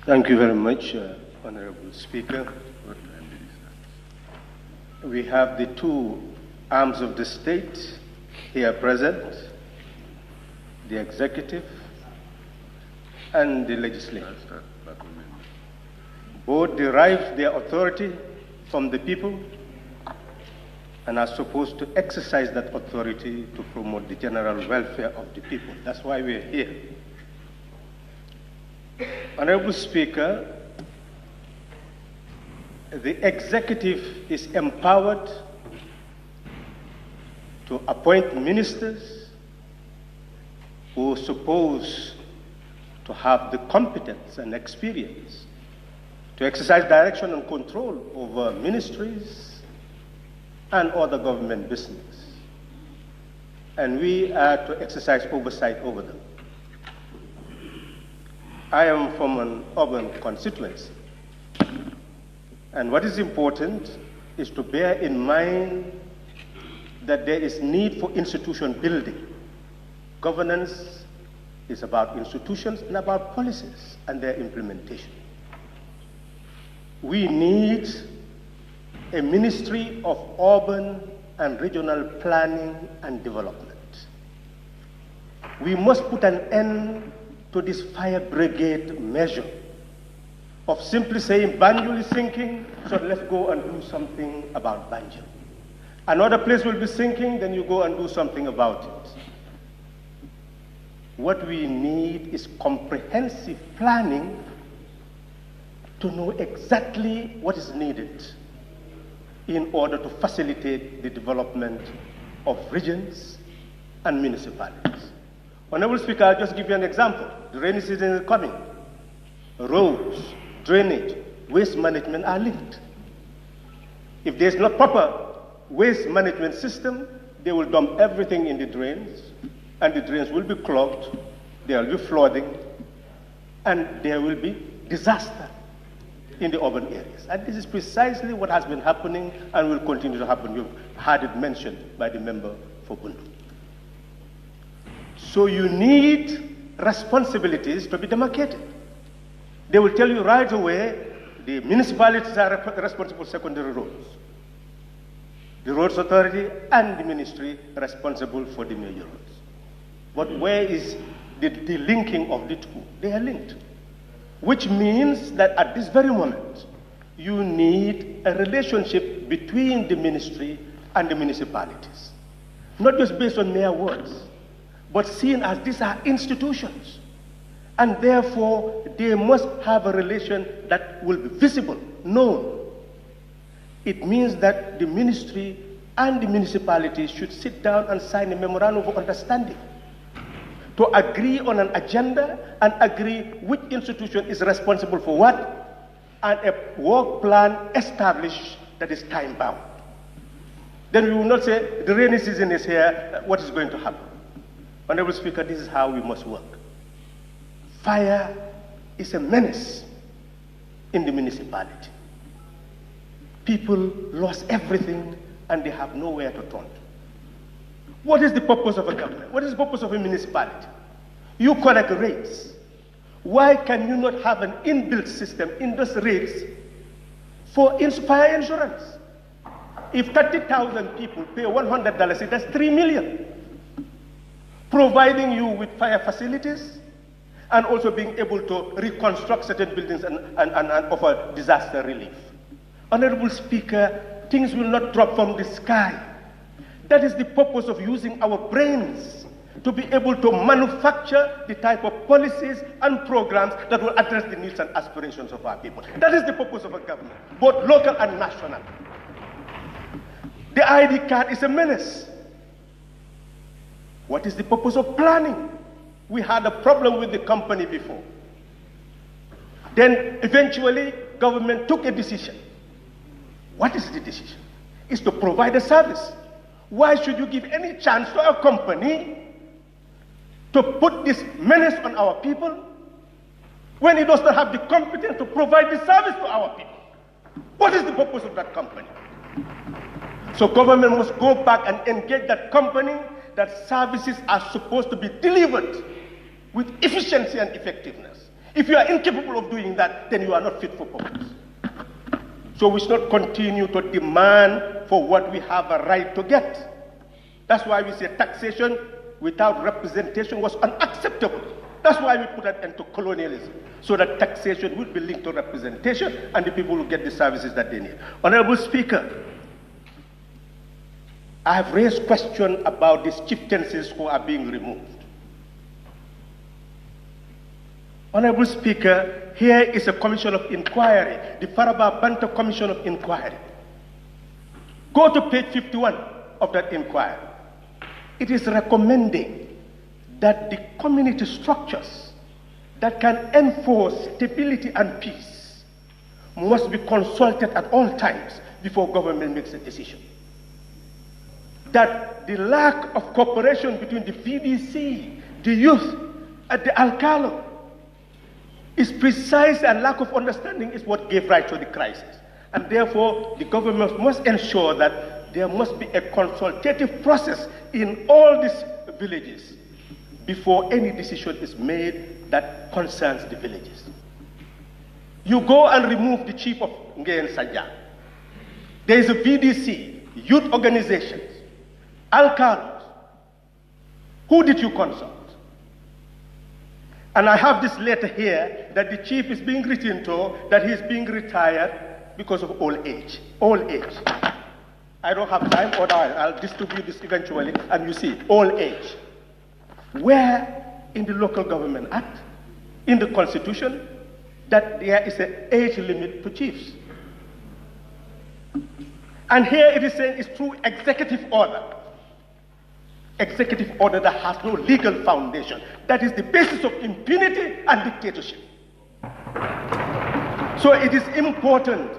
Thank you very much, Honorable Speaker. We have the two arms of the state here present, the executive and the legislature. Both derive their authority from the people and are supposed to exercise that authority to promote the general welfare of the people. That's why we're here. Honorable Speaker, the executive is empowered to appoint ministers who are supposed to have the competence and experience to exercise direction and control over ministries and other government business. And we are to exercise oversight over them. I am from an urban constituency. And what is important is to bear in mind that there is need for institution building. Governance is about institutions and about policies and their implementation. We need a Ministry of Urban and Regional Planning and Development. We must put an end to this fire brigade measure of simply saying Banjul is sinking, so let's go and do something about Banjul. Another place will be sinking, then you go and do something about it. What we need is comprehensive planning to know exactly what is needed in order to facilitate the development of regions and municipalities. Honorable Speaker, I'll just give you an example. The rainy season is coming. Roads, drainage, waste management are linked. If there's no proper waste management system, they will dump everything in the drains, and the drains will be clogged, there will be flooding, and there will be disaster in the urban areas. And this is precisely what has been happening and will continue to happen. You've had it mentioned by the member for Bundu. So you need responsibilities to be demarcated. They will tell you right away, the municipalities are responsible for secondary roads. The roads authority and the ministry responsible for the major roads. But where is the linking of the two? They are linked. Which means that at this very moment, you need a relationship between the ministry and the municipalities. Not just based on mere words, but seen as these are institutions. And therefore, they must have a relation that will be visible, known. It means that the ministry and the municipalities should sit down and sign a memorandum of understanding to agree on an agenda and agree which institution is responsible for what, and a work plan established that is time-bound. Then we will not say, the rainy season is here, what is going to happen? Honorable Speaker, this is how we must work. Fire is a menace in the municipality. People lost everything and they have nowhere to turn to. What is the purpose of a government? What is the purpose of a municipality? You collect rates. Why can you not have an inbuilt system in those rates for fire insurance? If 30,000 people pay $100, that's $3 million. Providing you with fire facilities and also being able to reconstruct certain buildings and offer disaster relief. Honorable Speaker, things will not drop from the sky. That is the purpose of using our brains to be able to manufacture the type of policies and programs that will address the needs and aspirations of our people. That is the purpose of a government, both local and national. The ID card is a menace. What is the purpose of planning? We had a problem with the company before. Then eventually, government took a decision. What is the decision? It's to provide a service. Why should you give any chance to a company to put this menace on our people when it does not have the competence to provide the service to our people? What is the purpose of that company? So government must go back and engage that company, that services are supposed to be delivered with efficiency and effectiveness. If you are incapable of doing that, then you are not fit for purpose. So we should not continue to demand for what we have a right to get. That's why we say taxation without representation was unacceptable. That's why we put an end to colonialism, so that taxation will be linked to representation and the people will get the services that they need. Honorable Speaker, I have raised questions about these chieftaincies who are being removed. Honorable Speaker, here is a commission of inquiry, the Faraba Banta Commission of Inquiry. Go to page 51 of that inquiry. It is recommending that the community structures that can enforce stability and peace must be consulted at all times before government makes a decision. That the lack of cooperation between the VDC, the youth, and the Alcalo is precise, and lack of understanding is what gave rise to the crisis. And therefore, the government must ensure that there must be a consultative process in all these villages before any decision is made that concerns the villages. You go and remove the chief of Ngayen Sanja. There is a VDC, youth organizations, Alcalos. Who did you consult? And I have this letter here that the chief is being written to, that he is being retired because of old age. Old age. I don't have time, or I'll distribute this eventually, and you see, old age. Where in the Local Government Act, in the Constitution, that there is an age limit to chiefs? And here it is saying it's through executive order. Executive order that has no legal foundation. That is the basis of impunity and dictatorship. So it is important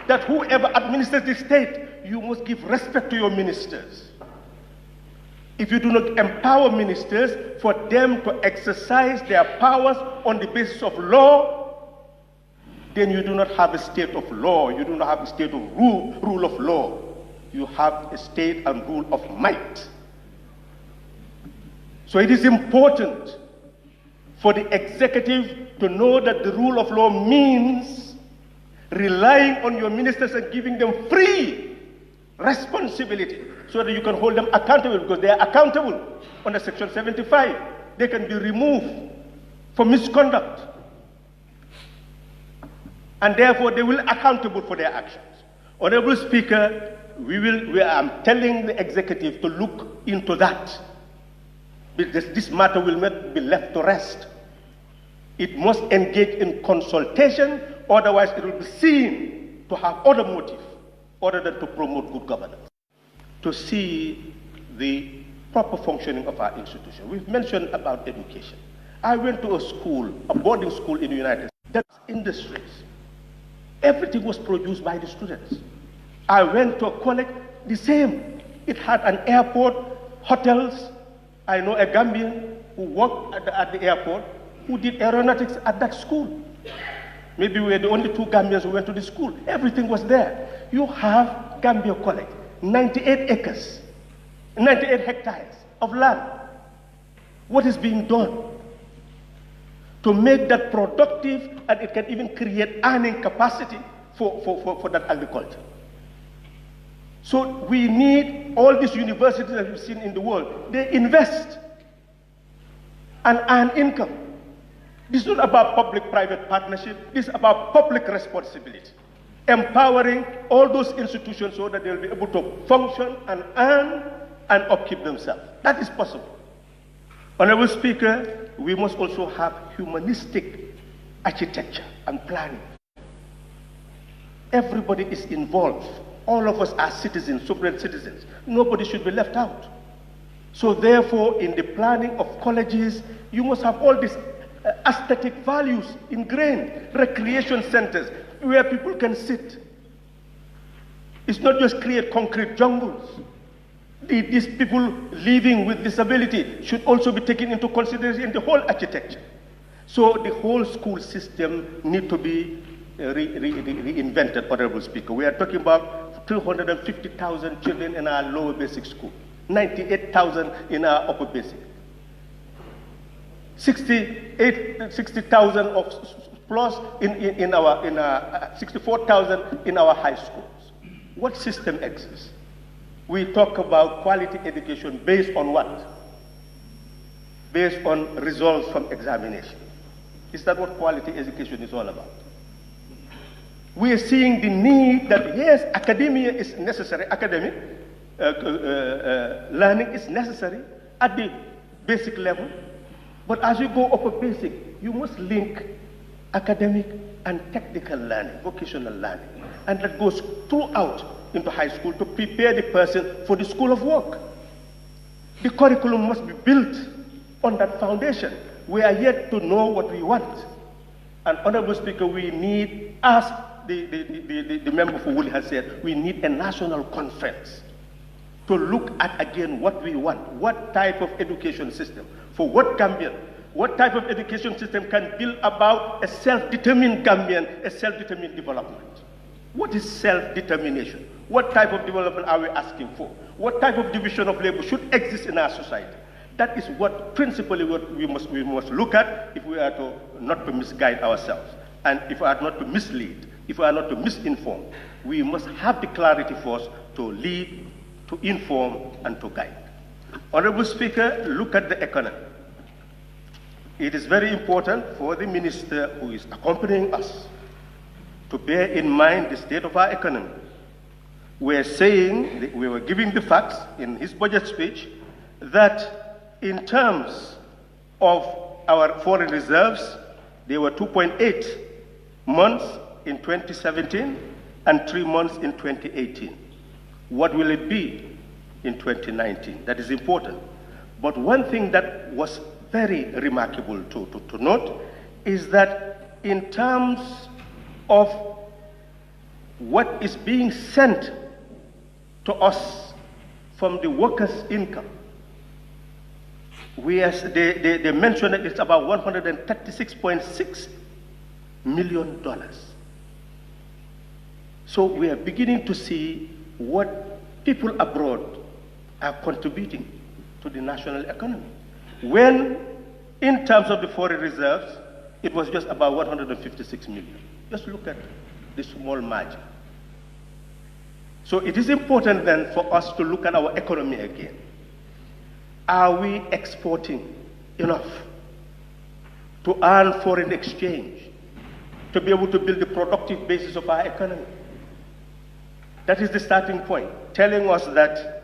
that whoever administers the state, you must give respect to your ministers. If you do not empower ministers for them to exercise their powers on the basis of law, then you do not have a state of law. You do not have a state of rule of law. You have a state and rule of might. So it is important for the executive to know that the rule of law means relying on your ministers and giving them free responsibility so that you can hold them accountable, because they are accountable under Section 75. They can be removed for misconduct. And therefore they will be accountable for their actions. Honorable Speaker, I'm telling the executive to look into that. This matter will not be left to rest. It must engage in consultation, otherwise it will be seen to have other motive other than to promote good governance. To see the proper functioning of our institution. We've mentioned about education. I went to a school, a boarding school in the United States. That's industries. Everything was produced by the students. I went to a college, the same. It had an airport, hotels. I know a Gambian who worked at the airport who did aeronautics at that school. Maybe we were the only two Gambians who went to the school. Everything was there. You have Gambia College, 98 acres, 98 hectares of land. What is being done to make that productive, and it can even create earning capacity for that agriculture? So we need all these universities that we've seen in the world. They invest and earn income. This is not about public-private partnership. This is about public responsibility. Empowering all those institutions so that they'll be able to function and earn and upkeep themselves. That is possible. Honorable Speaker, we must also have humanistic architecture and planning. Everybody is involved. All of us are citizens, sovereign citizens. Nobody should be left out. So therefore, in the planning of colleges, you must have all these aesthetic values ingrained. Recreation centers where people can sit. It's not just create concrete jungles. These people living with disability should also be taken into consideration in the whole architecture. So the whole school system needs to be reinvented, Honorable Speaker. We are talking about 250,000 children in our lower basic school, 98,000 in our upper basic. 60,000 of plus in our 64,000 in our high schools. What system exists? We talk about quality education based on what? Based on results from examination. Is that what quality education is all about? We are seeing the need that, yes, academia is necessary, academic learning is necessary at the basic level, but as you go up a basic, you must link academic and technical learning, vocational learning, and that goes throughout into high school to prepare the person for the school of work. The curriculum must be built on that foundation. We are yet to know what we want. And Honorable Speaker, we need, as the member for Woolly has said, we need a national conference to look at again what we want, what type of education system, for what Gambian, what type of education system can build about a self-determined Gambian, a self-determined development. What is self-determination? What type of development are we asking for? What type of division of labor should exist in our society? That is what principally what we must look at if we are to not to misguide ourselves, and if we are not to mislead, if we are not to misinform. We must have the clarity for us to lead, to inform, and to guide. Honorable Speaker, look at the economy. It is very important for the minister who is accompanying us to bear in mind the state of our economy. We were giving the facts in his budget speech that in terms of our foreign reserves, they were 2.8 months in 2017 and 3 months in 2018. What will it be in 2019? That is important. But one thing that was very remarkable to note is that in terms of what is being sent to us from the workers' income, they mentioned that it's about $136.6 million. So we are beginning to see what people abroad are contributing to the national economy. When, in terms of the foreign reserves, it was just about 156 million. Just look at the small margin. So it is important then for us to look at our economy again. Are we exporting enough to earn foreign exchange, to be able to build the productive basis of our economy? That is the starting point, telling us that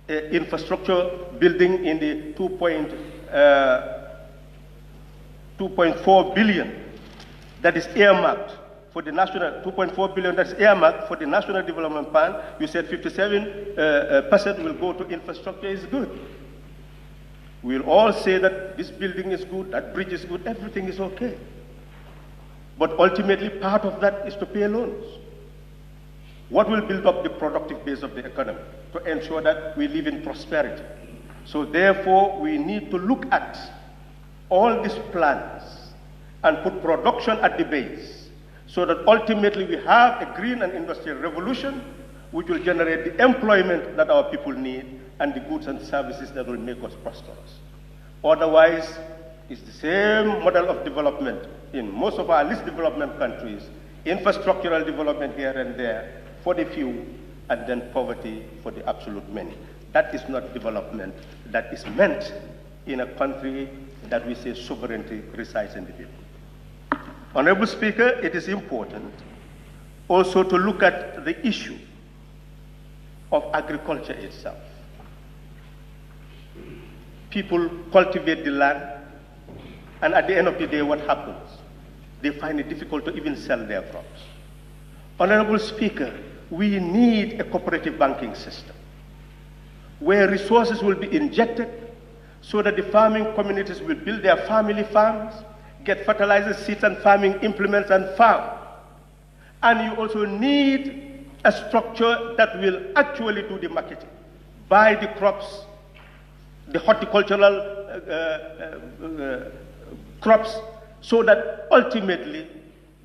infrastructure building in the 2.4 billion that is earmarked for the national, 2.4 billion that's earmarked for the national development plan, you said 57% will go to infrastructure is good. We'll all say that this building is good, that bridge is good, everything is okay. But ultimately part of that is to pay loans. What will build up the productive base of the economy to ensure that we live in prosperity? So therefore, we need to look at all these plans and put production at the base so that ultimately we have a green and industrial revolution which will generate the employment that our people need and the goods and services that will make us prosperous. Otherwise, it's the same model of development in most of our least developed countries, infrastructural development here and there, for the few, and then poverty for the absolute many. That is not development that is meant in a country that we say sovereignty resides in the people. Honorable Speaker, it is important also to look at the issue of agriculture itself. People cultivate the land, and at the end of the day, what happens? They find it difficult to even sell their crops. Honorable Speaker, we need a cooperative banking system where resources will be injected so that the farming communities will build their family farms, get fertilizer, seeds, and farming implements and farm. And you also need a structure that will actually do the marketing, buy the crops, the horticultural crops, so that ultimately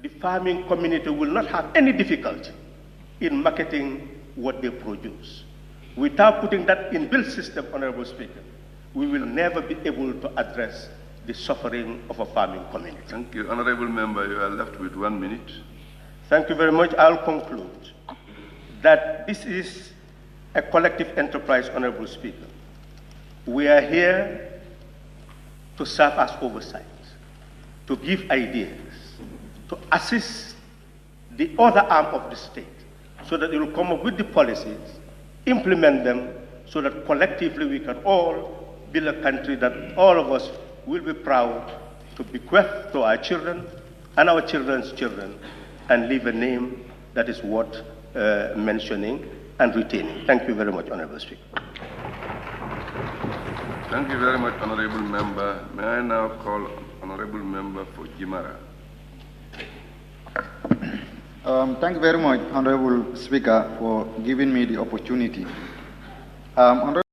the farming community will not have any difficulty in marketing what they produce. Without putting that in build system, Honorable Speaker, we will never be able to address the suffering of a farming community. Thank you. Honorable Member, you are left with 1 minute. Thank you very much. I'll conclude that this is a collective enterprise, Honorable Speaker. We are here to serve as oversight, to give ideas, to assist the other arm of the state so that it will come up with the policies, implement them, so that collectively we can all build a country that all of us will be proud to bequeath to our children and our children's children, and leave a name that is worth mentioning and retaining. Thank you very much, Honorable Speaker. Thank you very much, Honorable Member. May I now call Honorable Member for Jimara. Thank you very much, Honorable Speaker, for giving me the opportunity.